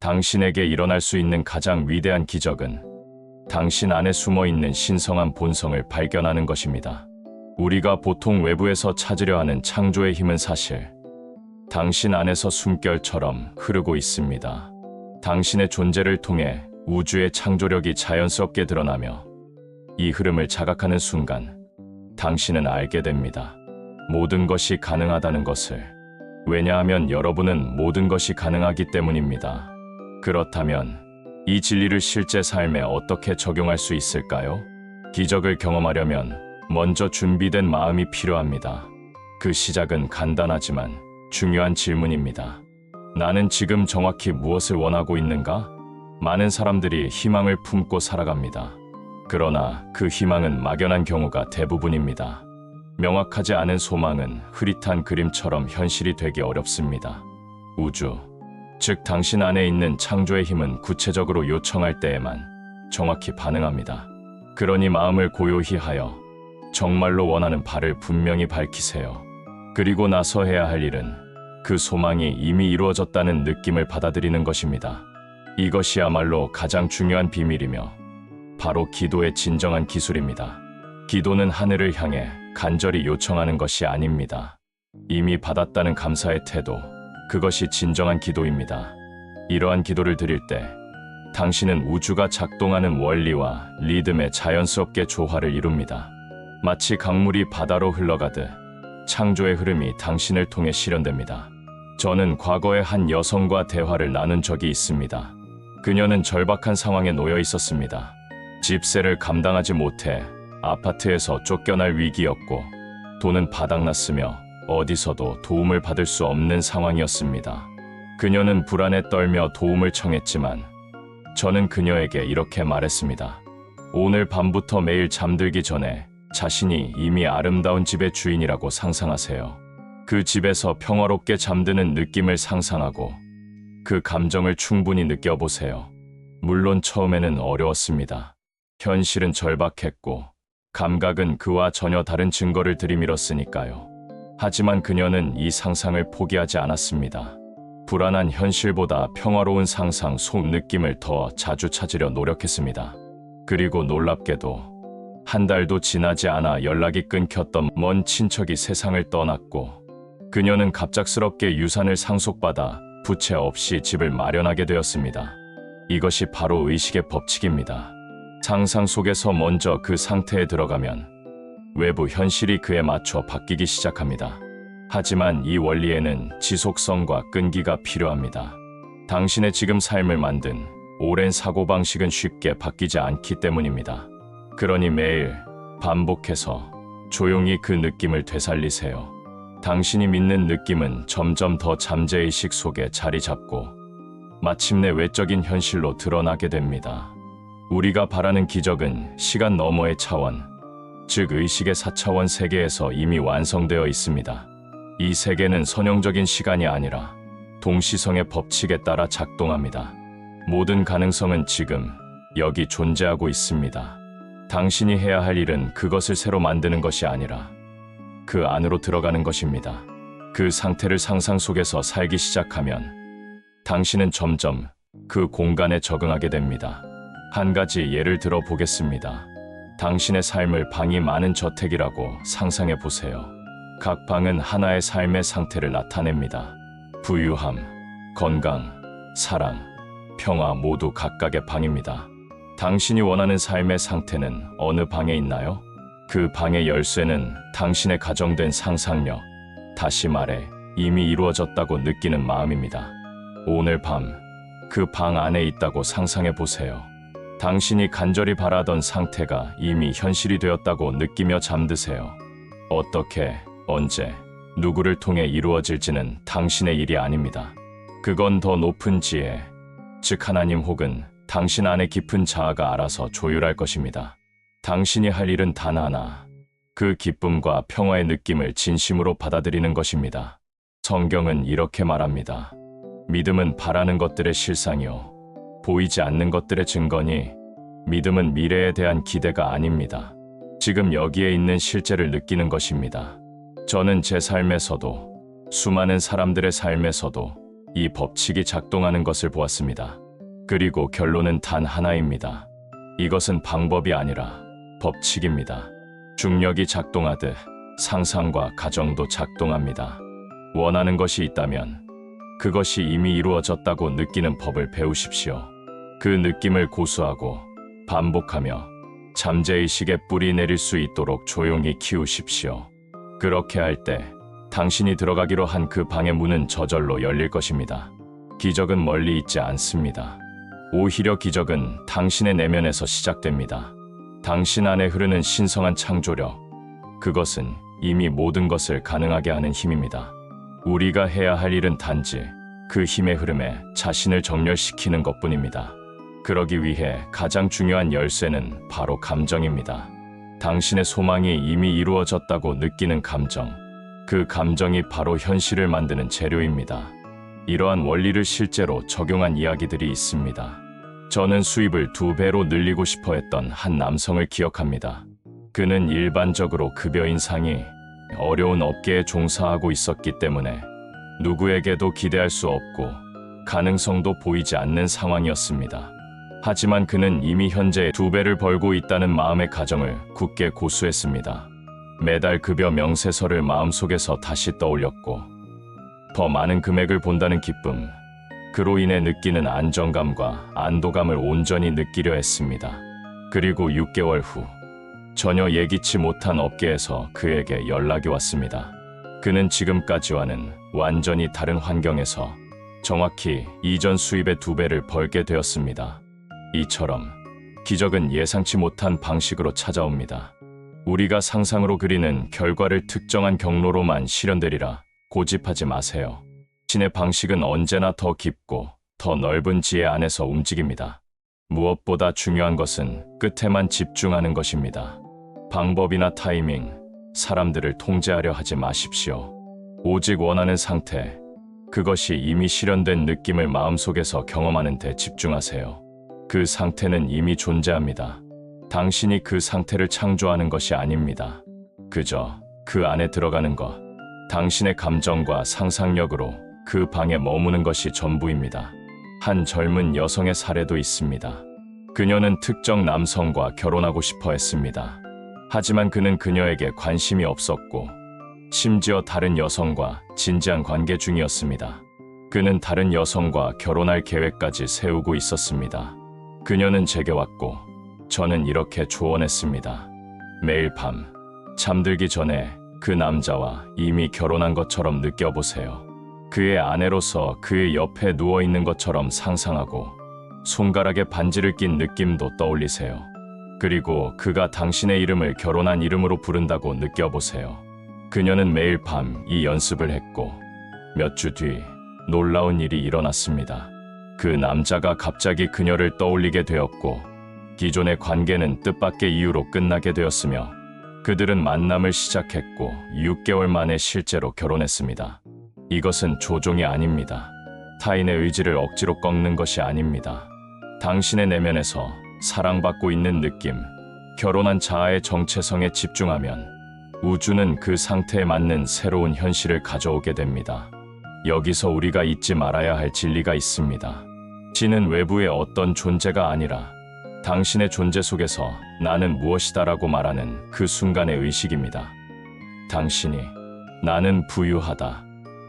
당신에게 일어날 수 있는 가장 위대한 기적은 당신 안에 숨어있는 신성한 본성을 발견하는 것입니다. 우리가 보통 외부에서 찾으려 하는 창조의 힘은 사실 당신 안에서 숨결처럼 흐르고 있습니다. 당신의 존재를 통해 우주의 창조력이 자연스럽게 드러나며 이 흐름을 자각하는 순간 당신은 알게 됩니다. 모든 것이 가능하다는 것을. 왜냐하면 여러분은 모든 것이 가능하기 때문입니다. 그렇다면 이 진리를 실제 삶에 어떻게 적용할 수 있을까요? 기적을 경험하려면 먼저 준비된 마음이 필요합니다. 그 시작은 간단하지만 중요한 질문입니다. 나는 지금 정확히 무엇을 원하고 있는가? 많은 사람들이 희망을 품고 살아갑니다. 그러나 그 희망은 막연한 경우가 대부분입니다. 명확하지 않은 소망은 흐릿한 그림처럼 현실이 되기 어렵습니다. 우주, 즉 당신 안에 있는 창조의 힘은 구체적으로 요청할 때에만 정확히 반응합니다. 그러니 마음을 고요히 하여 정말로 원하는 바를 분명히 밝히세요. 그리고 나서 해야 할 일은 그 소망이 이미 이루어졌다는 느낌을 받아들이는 것입니다. 이것이야말로 가장 중요한 비밀이며 바로 기도의 진정한 기술입니다. 기도는 하늘을 향해 간절히 요청하는 것이 아닙니다. 이미 받았다는 감사의 태도, 그것이 진정한 기도입니다. 이러한 기도를 드릴 때 당신은 우주가 작동하는 원리와 리듬에 자연스럽게 조화를 이룹니다. 마치 강물이 바다로 흘러가듯 창조의 흐름이 당신을 통해 실현됩니다. 저는 과거에 한 여성과 대화를 나눈 적이 있습니다. 그녀는 절박한 상황에 놓여 있었습니다. 집세를 감당하지 못해 아파트에서 쫓겨날 위기였고 돈은 바닥났으며 어디서도 도움을 받을 수 없는 상황이었습니다. 그녀는 불안에 떨며 도움을 청했지만 저는 그녀에게 이렇게 말했습니다. 오늘 밤부터 매일 잠들기 전에 자신이 이미 아름다운 집의 주인이라고 상상하세요. 그 집에서 평화롭게 잠드는 느낌을 상상하고 그 감정을 충분히 느껴보세요. 물론 처음에는 어려웠습니다. 현실은 절박했고 감각은 그와 전혀 다른 증거를 들이밀었으니까요. 하지만 그녀는 이 상상을 포기하지 않았습니다. 불안한 현실보다 평화로운 상상 속 느낌을 더 자주 찾으려 노력했습니다. 그리고 놀랍게도 한 달도 지나지 않아 연락이 끊겼던 먼 친척이 세상을 떠났고 그녀는 갑작스럽게 유산을 상속받아 부채 없이 집을 마련하게 되었습니다. 이것이 바로 의식의 법칙입니다. 상상 속에서 먼저 그 상태에 들어가면 외부 현실이 그에 맞춰 바뀌기 시작합니다. 하지만 이 원리에는 지속성과 끈기가 필요합니다. 당신의 지금 삶을 만든 오랜 사고방식은 쉽게 바뀌지 않기 때문입니다. 그러니 매일 반복해서 조용히 그 느낌을 되살리세요. 당신이 믿는 느낌은 점점 더 잠재의식 속에 자리 잡고 마침내 외적인 현실로 드러나게 됩니다. 우리가 바라는 기적은 시간 너머의 차원, 즉 의식의 4차원 세계에서 이미 완성되어 있습니다. 이 세계는 선형적인 시간이 아니라 동시성의 법칙에 따라 작동합니다. 모든 가능성은 지금 여기 존재하고 있습니다. 당신이 해야 할 일은 그것을 새로 만드는 것이 아니라 그 안으로 들어가는 것입니다. 그 상태를 상상 속에서 살기 시작하면 당신은 점점 그 공간에 적응하게 됩니다. 한 가지 예를 들어 보겠습니다. 당신의 삶을 방이 많은 저택이라고 상상해 보세요. 각 방은 하나의 삶의 상태를 나타냅니다. 부유함, 건강, 사랑, 평화 모두 각각의 방입니다. 당신이 원하는 삶의 상태는 어느 방에 있나요? 그 방의 열쇠는 당신의 가정된 상상력, 다시 말해 이미 이루어졌다고 느끼는 마음입니다. 오늘 밤 그 방 안에 있다고 상상해 보세요. 당신이 간절히 바라던 상태가 이미 현실이 되었다고 느끼며 잠드세요. 어떻게, 언제, 누구를 통해 이루어질지는 당신의 일이 아닙니다. 그건 더 높은 지혜, 즉 하나님 혹은 당신 안의 깊은 자아가 알아서 조율할 것입니다. 당신이 할 일은 단 하나, 그 기쁨과 평화의 느낌을 진심으로 받아들이는 것입니다. 성경은 이렇게 말합니다. 믿음은 바라는 것들의 실상이요, 보이지 않는 것들의 증거니 믿음은 미래에 대한 기대가 아닙니다. 지금 여기에 있는 실제를 느끼는 것입니다. 저는 제 삶에서도 수많은 사람들의 삶에서도 이 법칙이 작동하는 것을 보았습니다. 그리고 결론은 단 하나입니다. 이것은 방법이 아니라 법칙입니다. 중력이 작동하듯 상상과 가정도 작동합니다. 원하는 것이 있다면 그것이 이미 이루어졌다고 느끼는 법을 배우십시오. 그 느낌을 고수하고 반복하며 잠재의식에 뿌리 내릴 수 있도록 조용히 키우십시오. 그렇게 할 때 당신이 들어가기로 한 그 방의 문은 저절로 열릴 것입니다. 기적은 멀리 있지 않습니다. 오히려 기적은 당신의 내면에서 시작됩니다. 당신 안에 흐르는 신성한 창조력, 그것은 이미 모든 것을 가능하게 하는 힘입니다. 우리가 해야 할 일은 단지 그 힘의 흐름에 자신을 정렬시키는 것뿐입니다. 그러기 위해 가장 중요한 열쇠는 바로 감정입니다. 당신의 소망이 이미 이루어졌다고 느끼는 감정, 그 감정이 바로 현실을 만드는 재료입니다. 이러한 원리를 실제로 적용한 이야기들이 있습니다. 저는 수입을 2배로 늘리고 싶어 했던 한 남성을 기억합니다. 그는 일반적으로 급여인 상이 어려운 업계에 종사하고 있었기 때문에 누구에게도 기대할 수 없고 가능성도 보이지 않는 상황이었습니다. 하지만 그는 이미 현재 2배를 벌고 있다는 마음의 가정을 굳게 고수했습니다. 매달 급여 명세서를 마음속에서 다시 떠올렸고 더 많은 금액을 본다는 기쁨, 그로 인해 느끼는 안정감과 안도감을 온전히 느끼려 했습니다. 그리고 6개월 후 전혀 예기치 못한 업계에서 그에게 연락이 왔습니다. 그는 지금까지와는 완전히 다른 환경에서 정확히 이전 수입의 2배를 벌게 되었습니다. 이처럼 기적은 예상치 못한 방식으로 찾아옵니다. 우리가 상상으로 그리는 결과를 특정한 경로로만 실현되리라 고집하지 마세요. 신의 방식은 언제나 더 깊고 더 넓은 지혜 안에서 움직입니다. 무엇보다 중요한 것은 끝에만 집중하는 것입니다. 방법이나 타이밍, 사람들을 통제하려 하지 마십시오. 오직 원하는 상태, 그것이 이미 실현된 느낌을 마음속에서 경험하는 데 집중하세요. 그 상태는 이미 존재합니다. 당신이 그 상태를 창조하는 것이 아닙니다. 그저 그 안에 들어가는 것, 당신의 감정과 상상력으로 그 방에 머무는 것이 전부입니다. 한 젊은 여성의 사례도 있습니다. 그녀는 특정 남성과 결혼하고 싶어 했습니다. 하지만 그는 그녀에게 관심이 없었고 심지어 다른 여성과 진지한 관계 중이었습니다. 그는 다른 여성과 결혼할 계획까지 세우고 있었습니다. 그녀는 제게 왔고 저는 이렇게 조언했습니다. 매일 밤 잠들기 전에 그 남자와 이미 결혼한 것처럼 느껴보세요. 그의 아내로서 그의 옆에 누워있는 것처럼 상상하고 손가락에 반지를 낀 느낌도 떠올리세요. 그리고 그가 당신의 이름을 결혼한 이름으로 부른다고 느껴보세요. 그녀는 매일 밤 이 연습을 했고 몇 주 뒤 놀라운 일이 일어났습니다. 그 남자가 갑자기 그녀를 떠올리게 되었고 기존의 관계는 뜻밖의 이유로 끝나게 되었으며 그들은 만남을 시작했고 6개월 만에 실제로 결혼했습니다. 이것은 조종이 아닙니다. 타인의 의지를 억지로 꺾는 것이 아닙니다. 당신의 내면에서 사랑받고 있는 느낌, 결혼한 자아의 정체성에 집중하면 우주는 그 상태에 맞는 새로운 현실을 가져오게 됩니다. 여기서 우리가 잊지 말아야 할 진리가 있습니다. 신은 외부의 어떤 존재가 아니라 당신의 존재 속에서 나는 무엇이다라고 말하는 그 순간의 의식입니다. 당신이 나는 부유하다,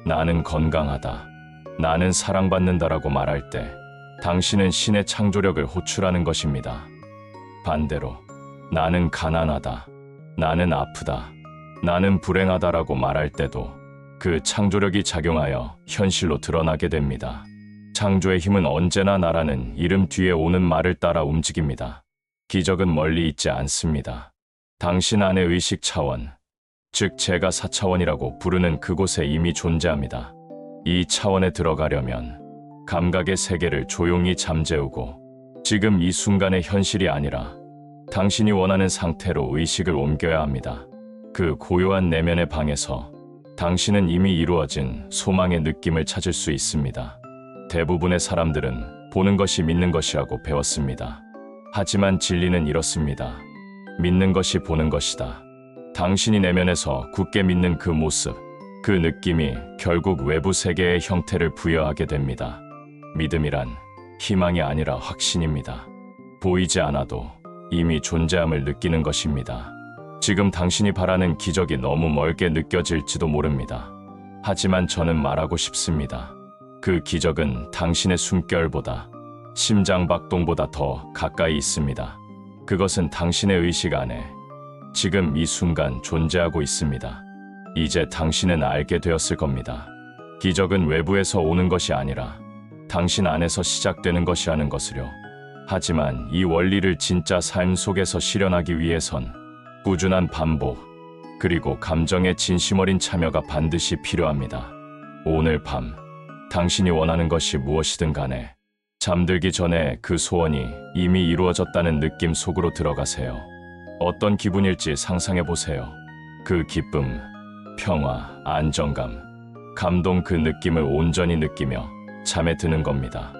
나는 건강하다, 나는 사랑받는다라고 말할 때 당신은 신의 창조력을 호출하는 것입니다. 반대로 나는 가난하다, 나는 아프다, 나는 불행하다라고 말할 때도 그 창조력이 작용하여 현실로 드러나게 됩니다. 창조의 힘은 언제나 나라는 이름 뒤에 오는 말을 따라 움직입니다. 기적은 멀리 있지 않습니다. 당신 안의 의식 차원, 즉 제가 4차원이라고 부르는 그곳에 이미 존재합니다. 이 차원에 들어가려면 감각의 세계를 조용히 잠재우고 지금 이 순간의 현실이 아니라 당신이 원하는 상태로 의식을 옮겨야 합니다. 그 고요한 내면의 방에서 당신은 이미 이루어진 소망의 느낌을 찾을 수 있습니다. 대부분의 사람들은 보는 것이 믿는 것이라고 배웠습니다. 하지만 진리는 이렇습니다. 믿는 것이 보는 것이다. 당신이 내면에서 굳게 믿는 그 모습, 그 느낌이 결국 외부 세계의 형태를 부여하게 됩니다. 믿음이란 희망이 아니라 확신입니다. 보이지 않아도 이미 존재함을 느끼는 것입니다. 지금 당신이 바라는 기적이 너무 멀게 느껴질지도 모릅니다. 하지만 저는 말하고 싶습니다. 그 기적은 당신의 숨결보다, 심장박동보다 더 가까이 있습니다. 그것은 당신의 의식 안에 지금 이 순간 존재하고 있습니다. 이제 당신은 알게 되었을 겁니다. 기적은 외부에서 오는 것이 아니라 당신 안에서 시작되는 것이라는 것을요. 하지만 이 원리를 진짜 삶 속에서 실현하기 위해선 꾸준한 반복, 그리고 감정의 진심 어린 참여가 반드시 필요합니다. 오늘 밤, 당신이 원하는 것이 무엇이든 간에 잠들기 전에 그 소원이 이미 이루어졌다는 느낌 속으로 들어가세요. 어떤 기분일지 상상해 보세요. 그 기쁨, 평화, 안정감, 감동, 그 느낌을 온전히 느끼며 잠에 드는 겁니다.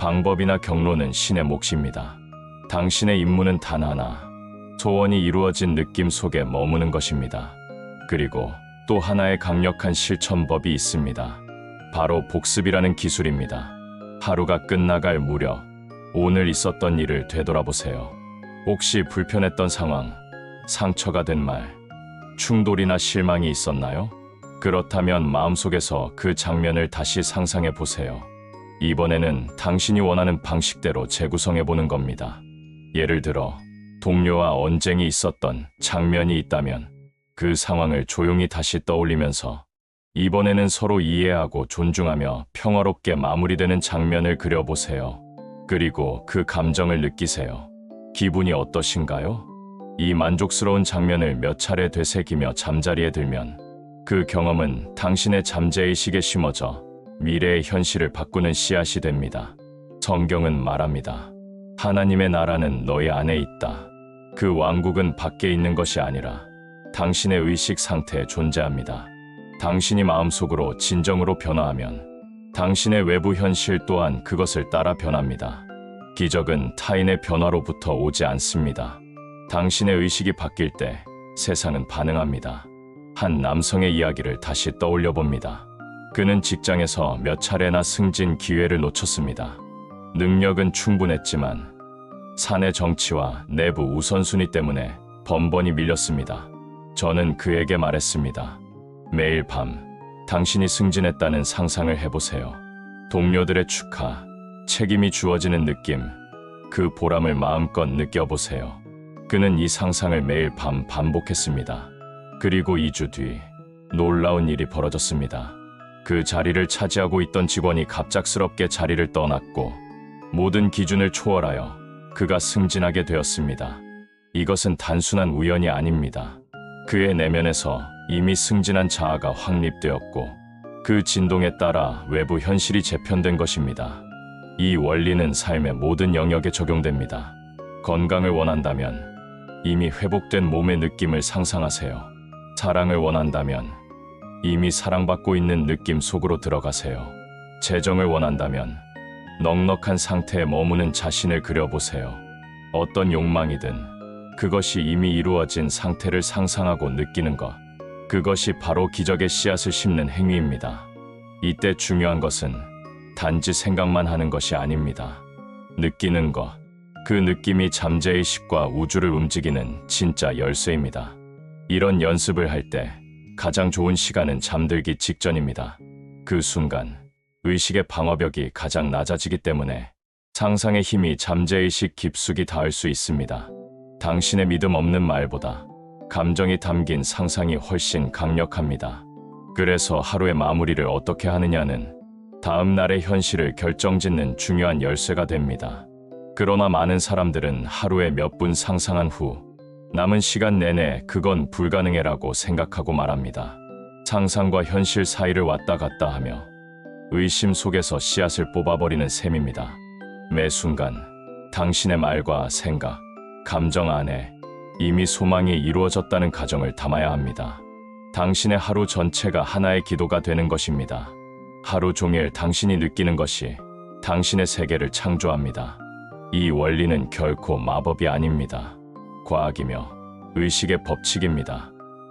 방법이나 경로는 신의 몫입니다. 당신의 임무는 단 하나, 소원이 이루어진 느낌 속에 머무는 것입니다. 그리고 또 하나의 강력한 실천법이 있습니다. 바로 복습이라는 기술입니다. 하루가 끝나갈 무렵 오늘 있었던 일을 되돌아보세요. 혹시 불편했던 상황, 상처가 된 말, 충돌이나 실망이 있었나요? 그렇다면 마음속에서 그 장면을 다시 상상해 보세요. 이번에는 당신이 원하는 방식대로 재구성해 보는 겁니다. 예를 들어 동료와 언쟁이 있었던 장면이 있다면 그 상황을 조용히 다시 떠올리면서 이번에는 서로 이해하고 존중하며 평화롭게 마무리되는 장면을 그려보세요. 그리고 그 감정을 느끼세요. 기분이 어떠신가요? 이 만족스러운 장면을 몇 차례 되새기며 잠자리에 들면 그 경험은 당신의 잠재의식에 심어져 미래의 현실을 바꾸는 씨앗이 됩니다. 성경은 말합니다. 하나님의 나라는 너희 안에 있다. 그 왕국은 밖에 있는 것이 아니라 당신의 의식 상태에 존재합니다. 당신이 마음속으로 진정으로 변화하면 당신의 외부 현실 또한 그것을 따라 변합니다. 기적은 타인의 변화로부터 오지 않습니다. 당신의 의식이 바뀔 때 세상은 반응합니다. 한 남성의 이야기를 다시 떠올려 봅니다. 그는 직장에서 몇 차례나 승진 기회를 놓쳤습니다. 능력은 충분했지만 사내 정치와 내부 우선순위 때문에 번번이 밀렸습니다. 저는 그에게 말했습니다. 매일 밤 당신이 승진했다는 상상을 해보세요. 동료들의 축하, 책임이 주어지는 느낌, 그 보람을 마음껏 느껴보세요. 그는 이 상상을 매일 밤 반복했습니다. 그리고 2주 뒤 놀라운 일이 벌어졌습니다. 그 자리를 차지하고 있던 직원이 갑작스럽게 자리를 떠났고 모든 기준을 초월하여 그가 승진하게 되었습니다. 이것은 단순한 우연이 아닙니다. 그의 내면에서 이미 승진한 자아가 확립되었고 그 진동에 따라 외부 현실이 재편된 것입니다. 이 원리는 삶의 모든 영역에 적용됩니다. 건강을 원한다면 이미 회복된 몸의 느낌을 상상하세요. 사랑을 원한다면 이미 사랑받고 있는 느낌 속으로 들어가세요. 재정을 원한다면 넉넉한 상태에 머무는 자신을 그려보세요. 어떤 욕망이든 그것이 이미 이루어진 상태를 상상하고 느끼는 것, 그것이 바로 기적의 씨앗을 심는 행위입니다. 이때 중요한 것은 단지 생각만 하는 것이 아닙니다. 느끼는 것, 그 느낌이 잠재의식과 우주를 움직이는 진짜 열쇠입니다. 이런 연습을 할 때 가장 좋은 시간은 잠들기 직전입니다. 그 순간 의식의 방어벽이 가장 낮아지기 때문에 상상의 힘이 잠재의식 깊숙이 닿을 수 있습니다. 당신의 믿음 없는 말보다 감정이 담긴 상상이 훨씬 강력합니다. 그래서 하루의 마무리를 어떻게 하느냐는 다음 날의 현실을 결정짓는 중요한 열쇠가 됩니다. 그러나 많은 사람들은 하루에 몇 분 상상한 후 남은 시간 내내 그건 불가능해라고 생각하고 말합니다. 상상과 현실 사이를 왔다 갔다 하며 의심 속에서 씨앗을 뽑아버리는 셈입니다. 매 순간 당신의 말과 생각, 감정 안에 이미 소망이 이루어졌다는 가정을 담아야 합니다. 당신의 하루 전체가 하나의 기도가 되는 것입니다. 하루 종일 당신이 느끼는 것이 당신의 세계를 창조합니다. 이 원리는 결코 마법이 아닙니다. 과학이며 의식의 법칙입니다.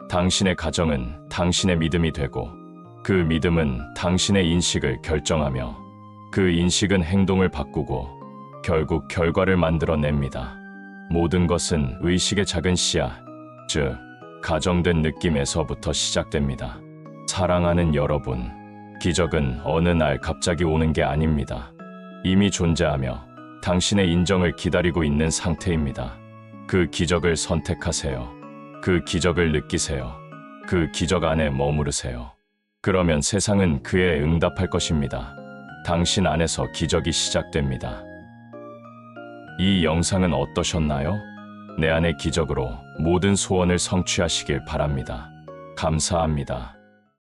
당신의 가정은 당신의 믿음이 되고 그 믿음은 당신의 인식을 결정하며 그 인식은 행동을 바꾸고 결국 결과를 만들어냅니다. 모든 것은 의식의 작은 씨앗, 즉 가정된 느낌에서부터 시작됩니다. 사랑하는 여러분, 기적은 어느 날 갑자기 오는 게 아닙니다. 이미 존재하며 당신의 인정을 기다리고 있는 상태입니다. 그 기적을 선택하세요. 그 기적을 느끼세요. 그 기적 안에 머무르세요. 그러면 세상은 그에 응답할 것입니다. 당신 안에서 기적이 시작됩니다. 이 영상은 어떠셨나요? 내 안의 기적으로 모든 소원을 성취하시길 바랍니다. 감사합니다.